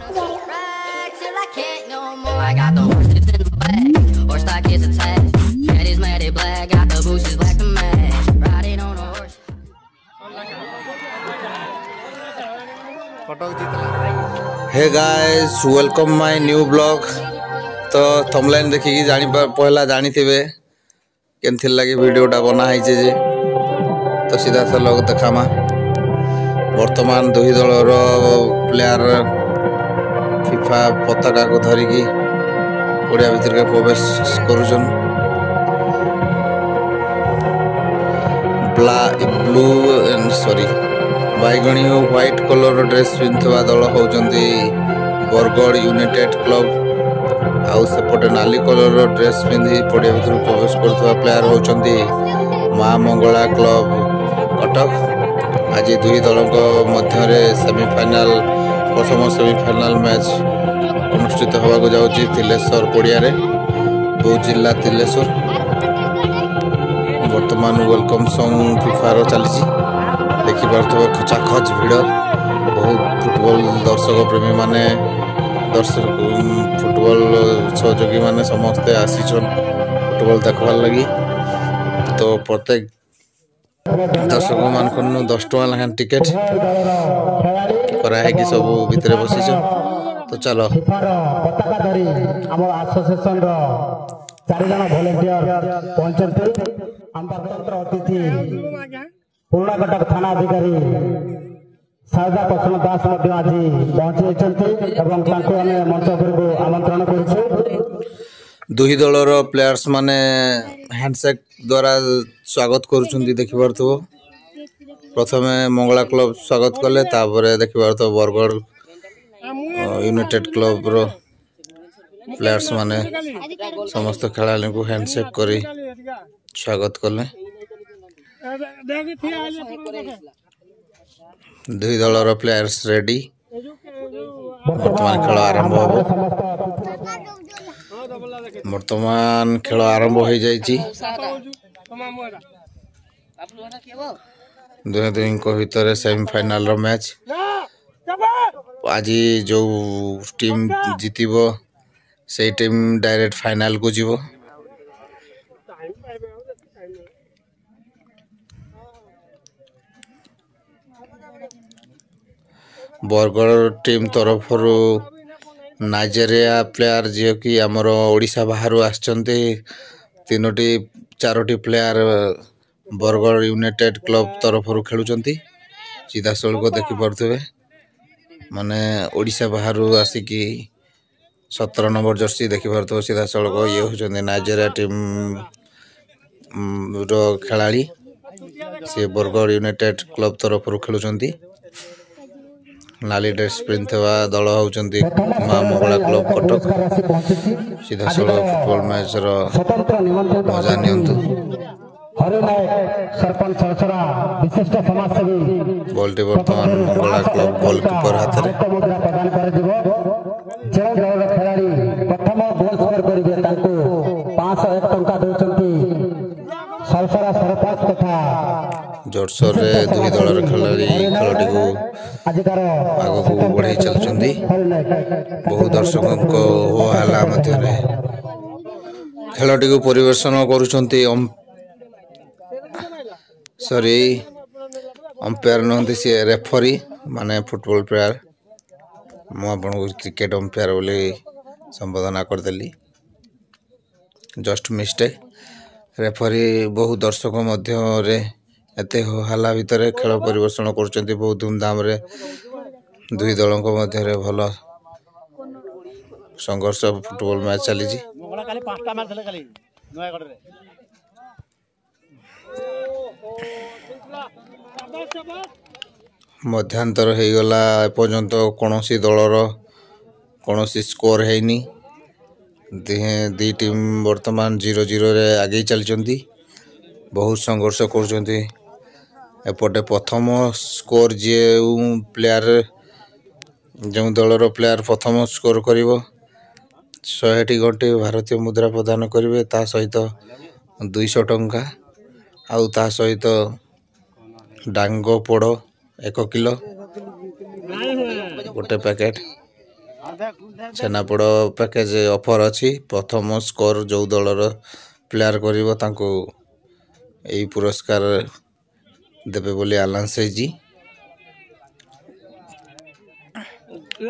Ride till I can't no more. I got the horses in the back, horse stock is attached. Daddy's matted black, got the bushes black to match. Riding on a horse. Hey guys, welcome my new vlog. तो thumbnail देखिकी जानी पहला जानी थिबे केनथिल लागि वीडियोटा बना हैचे जे तो सीधा सा लोग देखामा वर्तमान दुई दलर प्लेयर फीफा पताका को धरिकी पड़िया भीतर के प्रवेश करूछन ब्लू एंड सॉरी बैगणी और व्हाइट कलर ड्रेस पिंधवा दल होउचंती बरगड़ यूनाइटेड क्लब आउ सेपटे नाली कलर ड्रेस पिंधि पड़िया भीतर प्रवेश करथवा प्लेयर होउचंती मां मंगला क्लब कटक। आज दुई दलक मध्य सेमीफाइनाल प्रथम सेमीफाइनाल मैच अनुष्ठित होगा जाउची तिलेश्वर पड़िया रे बौ जिला तिलेश्वर। वर्तमान वेलकम सॉन्ग फीफार चली देखि पारथबो खचाखच भिड़ बहुत फुटबॉल दर्शक प्रेमी माने दर्शक फुटबॉल सहयोगी माने समस्ते आसीछन फुटबॉल देखबार लगी। तो प्रत्येक दर्शक मान को 10 टका लखन टिकट करा है कि सब भीतर बसिछ। तो चलो पताकाधारी हमर एसोसिएशन रो 4 जन वॉलंटियर पहुंचते अंतर्गत अतिथि पूर्णा कटक थाना अधिकारी सारदा प्रसन्न दास मध्य आज पहुंची एवं मंच पर आमंत्रण कर दुई दलर प्लेयर्स माने हैंडशेक द्वारा स्वागत करुछंती देखि पारथबो। प्रथमे मंगला क्लब स्वागत कले तापरे देखि पारथबो बरगड़ यूनाइटेड क्लब रो प्लेयर्स माने समस्त खेलाड़ी को हैंडशेक करी स्वागत कले। दुई दलर प्लेयर्स रेडी वर्तमान खेल आरंभ हो वर्तमान खेल आरंभ हो जाइछि दुई दुई को भीतर सेमीफाइनाल रो मैच। आज जो टीम जीतिबो से टीम डायरेक्ट फाइनल को जीवो। बरगड़ टीम तरफ नाइजेरिया प्लेयर जी कि आमर ओडिशा बाहर आछंती तीनोटी चारोटी प्लेयर बरगड़ यूनाइटेड क्लब तरफ खेलुचंती सीधा सड़क देखि पड़थबे माने ओडिशा बाहर आसिकी 17 नंबर जर्सी देखि पड़थबे सीधा सड़क ये होचंती नाइजेरिया टीम रो खेलाड़ी से बरगड़ यूनाइटेड क्लब तरफ खेलुचंती। नाली ड्रेस पिंधवा दल होउचंती मां मंगला क्लब कटक। सीधा सड़क फुटबॉल मैच रो मजा नियंतु। सरपंच सरसरा विशिष्ट समाजसेवी बॉल वर्तमान मंगला क्लब गोलकीपर हाथ रे प्रदान कर दिबो जे दलर खेलाड़ी प्रथम गोल स्कोर करिवे ताको 501 टंका देउचंती सरसरा सरपंच तथा जोरसोर रे दुई दलर खेलाड़ी खेलटी को आगो को बढ़ाई चलचंदी। बहु दर्शकों को हो हला मध्य रे खेलटी को परिवेशन करूचंती सॉरी अंपायर नहंती से रेफरी माने फुटबॉल प्लेयर मु आपन को क्रिकेट अंपायर बोली संबोधन कर देली जस्ट मिस्टेक। रेफरी बहु दर्शक मध्य रे एते हल्ला भितर खेल परिवेशन करचंती बहुत धूमधाम रे दुई दलों को मध्य रे भलो संघर्ष फुटबॉल मैच चली जी। मध्यांतर हो गला एपर्यंत कौन सी दलर कौन सी स्कोर हैनी दी टीम वर्तमान 0-0 रे आगे चलचंती बहुत संघर्ष करचंती। एपटे प्रथम स्कोर जे प्लेयर जो दलर प्लेयर प्रथम स्कोर करिवो 100 घंटे भारतीय मुद्रा प्रदान करेंगे ता सहित 200 टंका आउ ता सहित डांगो पोड़ 1 किलो गोटे पैकेट छेनापोड़ पैकेज ऑफर अच्छी प्रथम स्कोर जो दलर प्लेयर करिवो तांको एई पुरस्कार देबे बोली आलांस जी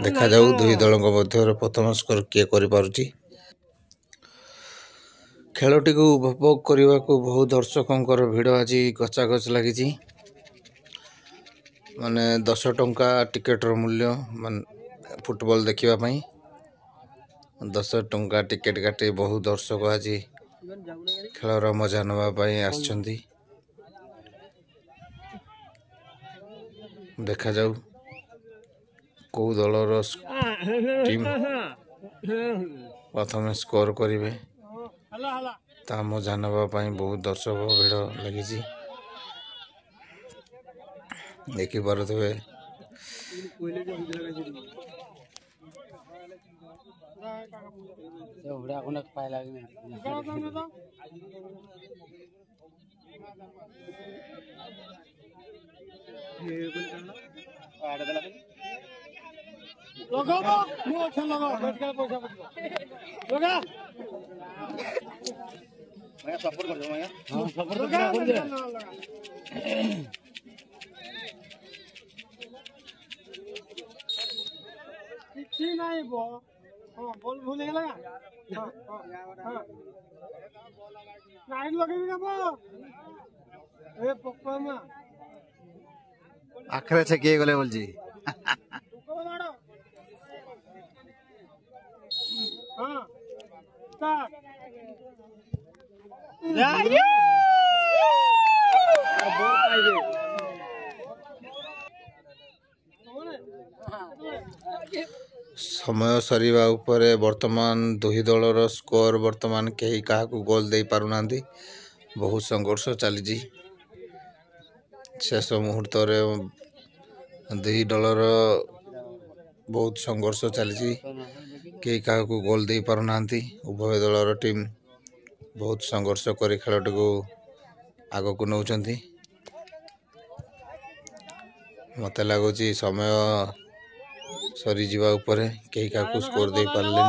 देखा जाऊ दुई दल मध्य प्रथम स्कोर किए करि पारुची खेलटी को उपभोग करने को बहुत दर्शकों भिड़ आज गचागच लगी माने 10 टंका टिकेटर मूल्य मान फुटबॉल देखिबा 10 टंका टिकेट काटे बहुत दर्शक आज खेलर मजा नापी आसछंती देखा जाऊ कौ दलर टीम प्रथम स्कोर करेंगे ता मजा नापी बहुत दर्शक भिड़ लगी देखी पारे नहीं बोल भूल गया लाइन लगेगी ना बो ए पप्पा मा आखरे से किए गले बोल जी हां स्टार्ट समय सरीवा उपरे वर्तमान दुही दलर स्कोर वर्तमान कहीं क्या गोल दे पारुना बहुत संघर्ष चली शेष मुहूर्त दुही दलर बहुत संघर्ष चली कहीं क्या गोल दे पारुना उभय दलर टीम बहुत संघर्ष कर खेलटी को आग को नौ मत लगुच समय सरी जीवा उपरे कहीं क्या स्कोर दे पारे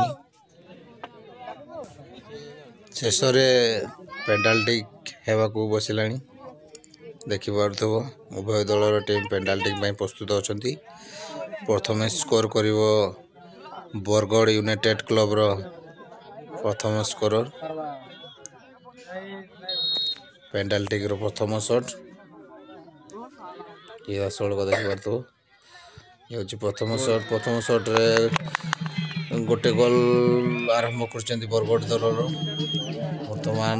शेष पेनाल्टी होगा बसला देखिपु उभय दलर टीम पेनाल्टी प्रस्तुत अच्छा प्रथम स्कोर कर बरगढ़ यूनाइटेड क्लब प्रथम स्कोरर पेनाल्टी प्रथम शॉट ये षोलक देखिपु ये प्रथम शॉट रे गोटे गोल आरंभ कर बरगढ़ दलर वर्तमान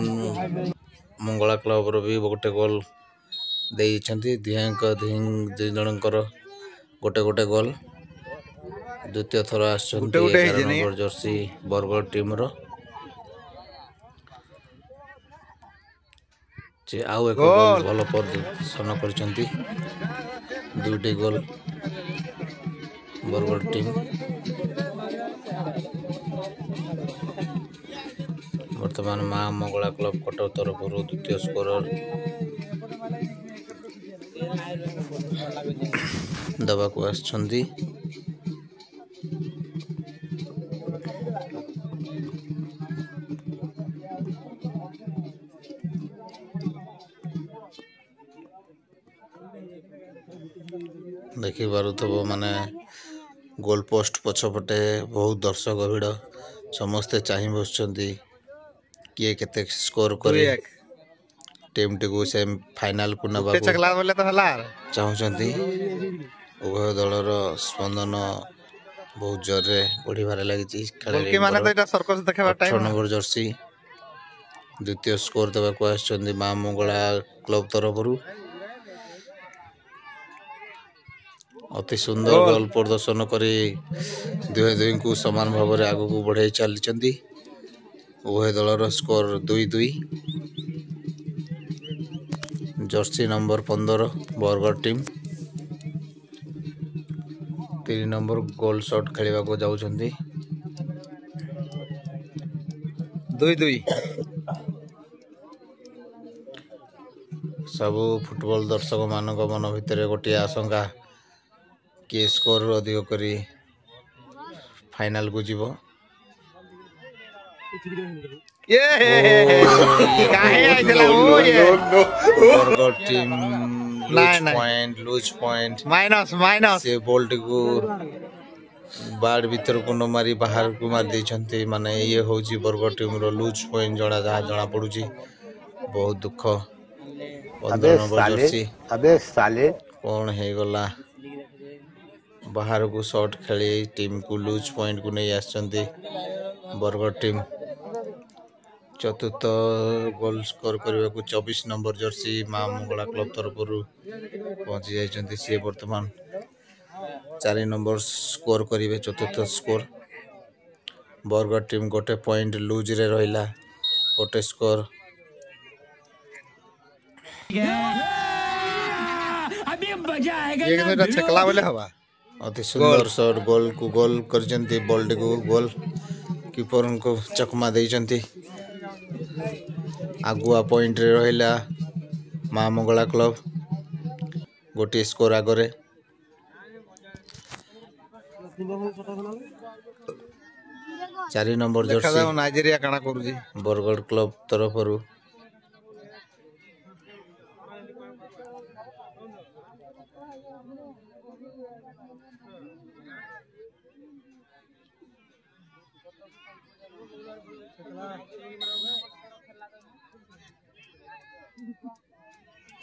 मंगला क्लब भी गोटे गोल देइछंती दुई जनकर गोटे गोटे गोल द्वितीय थर आसर जर्सी बरगढ़ टीम रो आउ एक गोल भल प्रदर्शन कर दुईटी गोल बरगढ़ टीम वर्तमान माँ मंगला क्लब कटक तरफ द्वितीय स्कोरर दबा को आसछंती देखी पारुथब माने गोल पोस्ट पछपटे बहुत दर्शक भिड़ समस्ते चाह बस किए केते स्कोर करे टीम टी को से फाइनल को नबा चाहते उभय दलर स्पंदन बहुत जोर रे बढ़िबार लगी नंबर जर्सी द्वितीय स्कोर देवा को आछंदी मां मंगला क्लब तरफ अति सुंदर गोल प्रदर्शन करी दुहे दुई को समान भाव में आग को बढ़ाई चली उभय दलर score 2-2 jersey number 15 Bargarh team 3 number goal shot खेलवा को जाउछंती 2-2 सब फुटबॉल दर्शक मान मन भितर गोटे आशंका किए स्कोर अधिक करी फाइनल को जीवो ये काहे आइतला ओ ये बरगढ़ टीम नहीं। लूज पॉइंट माइनस से बोल्ट को बाड़ भीतर को न मारी बाहर को मार देछंती माने ये होची बरगढ़ टीम रो लूज पॉइंट जणा पड़ुची बहुत दुख 15 नंबर जर्सी अबे साले कौन है गला बाहर को शॉट खेली टीम को लूज पॉइंट को नहीं आछंती बरगढ़ टीम चतुर्थ गोल स्कोर करने को 24 नंबर जर्सी माँ मंगला क्लब तरफ पहुंची जाइछंती सी वर्तमान 4 नंबर स्कोर करिवे चतुर्थ स्कोर बरगढ़ टीम गोटे पॉइंट लूज रे रहिला गोटे स्कोर एक मिनट छकला बोले हवा अति सुंदर शॉट गोल को गोल करचंती बॉल्ट को गोल कीपर को चकमा देइछंती आगुआ पॉइंट रे रहिला माँ मंगला क्लब गोटे स्कोर आगरे 4 नंबर जर्सी नाइजेरिया काना करूजी बरगढ़ क्लब तरफ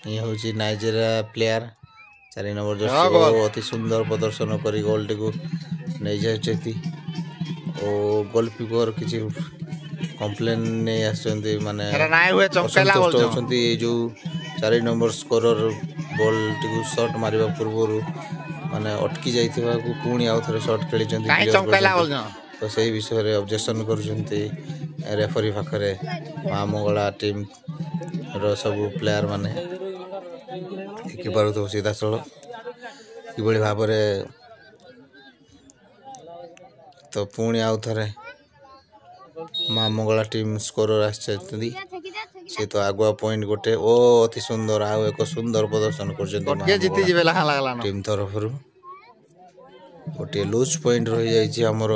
ये होची नाइजेरिया प्लेयर 4 नंबर जर्सी अति सुंदर प्रदर्शन करी गोल टी को नहीं जाइछथि ओ गोलकीपर किछि कंप्लेन नहीं आछंती माने अरे नाय हुए चमकेला बोल होचंती ए जो 4 नंबर स्कोरर बॉल टी को शॉट मारिबा पूर्वरु माने अटकी जाइथिबा को पुणी आउ थरे शॉट खेलिचंती काई चमकेला बोल तो सही विषय रे ऑब्जेक्शन करूचंती रेफरी पाखरे माँ मंगला टीम रो सब प्लेयर माने देखिपार तो सीधा चलो कि भाव तो पुणी आउ थे माँ मंगला टीम स्कोरर से तो आगुआ पॉइंट गोटे ओ अति सुंदर आउ एक सुंदर प्रदर्शन कर टीम तरफ गोटे लूज पॉइंट रही जाइए आमर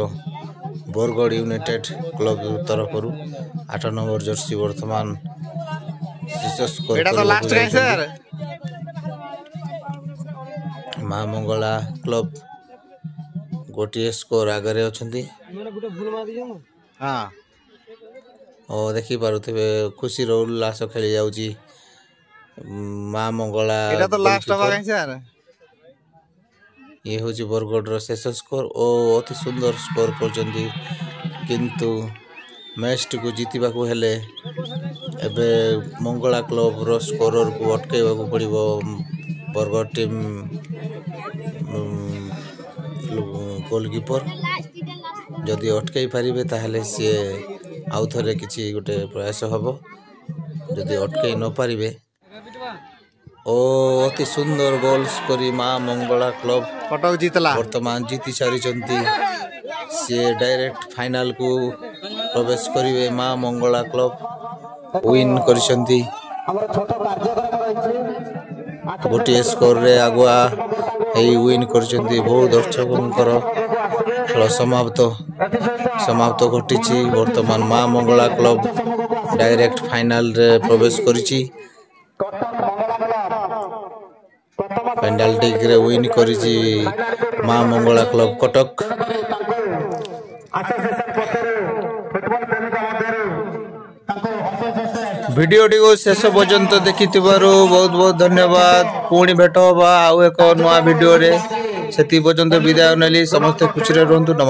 बरगढ़ यूनाइटेड क्लब तरफ 8 नंबर जर्सी वर्तमान माँ मंगला क्लब गोटे स्कोर आगे अच्छा और देखी पारुथिबे खुशी रो उल्लास खेली जाउची माँ मंगला ये हूँ बरगढ़ शेष स्कोर ओ अति सुंदर स्कोर करचंती किंतु मैच को जीतवा को हेले एबे मंगला क्लब रो स्कोरर को अटकेवा को पड़िबो बरगढ़ टीम गोलकीपर जदि अटकई पारे ताहले सी आउ थे किसी गोटे प्रयास हम जदि अटकई न पारे ओ अति सुंदर गोल्स करी माँ मंगला क्लब कटक जीतला वर्तमान जीति सारी सी डायरेक्ट फाइनल को प्रवेश करिवे माँ मंगला क्लब विन करिसंती गोटे स्कोर रे आगुआ विन करचंती बहुत दर्शकों खेल समाप्त घटी वर्तमान माँ मंगला क्लब डायरेक्ट फाइनल रे प्रवेश करिछि पेनाल्टी रे विन करिछि माँ मंगला क्लब कटक वीडियो को शेष पर्यंत देखि बहुत बहुत धन्यवाद पुणी भेट हवा आउ एक नया वीडियो रे सेति पर्यंत विदाय नेली समस्त खुशी रे रहंतु।